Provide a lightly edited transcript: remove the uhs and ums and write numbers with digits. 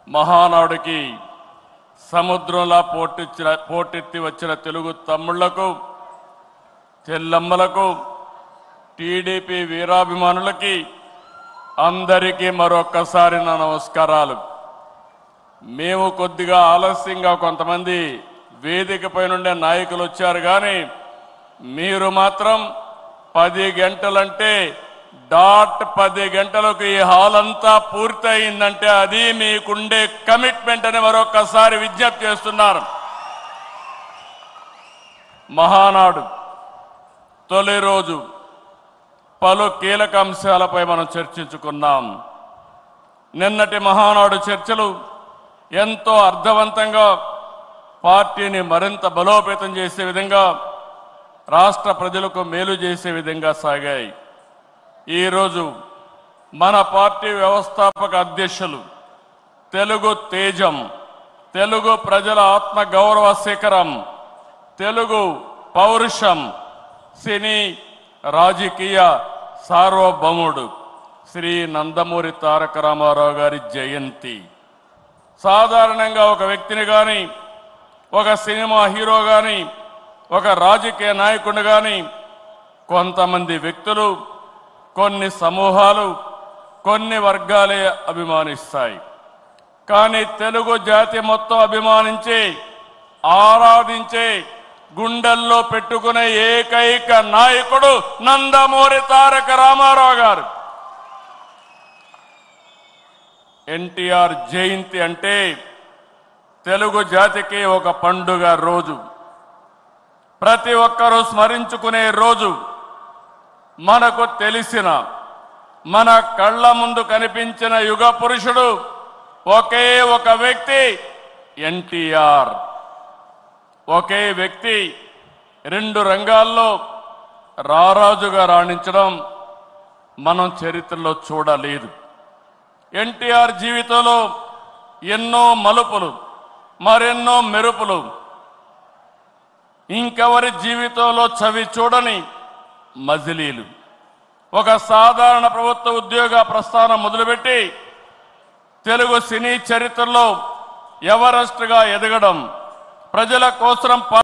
మహానాడుకి సముద్రంలా పోటెత్తి వచ్చిన తెలుగు తమ్ముళ్లకు, చెల్లమ్మలకు, టీడీపీ వీరాభిమానులకి అందరికీ మరొక్కసారి నా నమస్కారాలు. మేము కొద్దిగా ఆలస్యంగా కొంతమంది వేదికపై నుండే నాయకులు వచ్చారు, కానీ మీరు మాత్రం 10 గంటలంటే డాట్ 10 గంటలకు ఈ హాల్ అంతా పూర్తయిందంటే అది మీకుండే కమిట్మెంట్ అని మరొక్కసారి విజ్ఞప్తి చేస్తున్నారు. మహానాడు తొలి రోజు పలు కీలక అంశాలపై మనం చర్చించుకున్నాం. నిన్నటి మహానాడు చర్చలు ఎంతో అర్థవంతంగా పార్టీని మరింత బలోపేతం చేసే విధంగా, రాష్ట్ర ప్రజలకు మేలు చేసే విధంగా సాగాయి. ఈరోజు మన పార్టీ వ్యవస్థాపక అధ్యక్షులు, తెలుగు తేజం, తెలుగు ప్రజల ఆత్మ గౌరవ శిఖరం, తెలుగు పౌరుషం, సినీ రాజకీయ సార్వభౌముడు శ్రీ నందమూరి తారక రామారావు గారి జయంతి. సాధారణంగా ఒక వ్యక్తిని కానీ, ఒక సినిమా హీరో కానీ, ఒక రాజకీయ నాయకుడిని కానీ కొంతమంది వ్యక్తులు, కొన్ని సమూహాలు, కొన్ని వర్గాలే అభిమానిస్తాయి. కానీ తెలుగు జాతి మొత్తం అభిమానించే, ఆరాధించే, గుండెల్లో పెట్టుకునే ఏకైక నాయకుడు నందమూరి తారక రామారావు గారు. ఎన్టీఆర్ జయంతి అంటే తెలుగు జాతికి ఒక పండుగ రోజు, ప్రతి ఒక్కరూ స్మరించుకునే రోజు. మనకు తెలిసిన, మన కళ్ళ ముందు కనిపించిన యుగ పురుషుడు ఒకే ఒక వ్యక్తి, ఎన్టీఆర్. ఒకే వ్యక్తి 2 రంగాల్లో రారాజుగా రాణించడం మనం చరిత్రలో చూడలేదు. ఎన్టీఆర్ జీవితంలో ఎన్నో మలుపులు, మరెన్నో మెరుపులు, ఇంకెవరి జీవితంలో చవి చూడని మజిలీలు. ఒక సాధారణ ప్రభుత్వ ఉద్యోగ ప్రస్థానం మొదలుపెట్టి తెలుగు సినీ చరిత్రలో ఎవరెస్ట్గా ఎదగడం, ప్రజల కోసం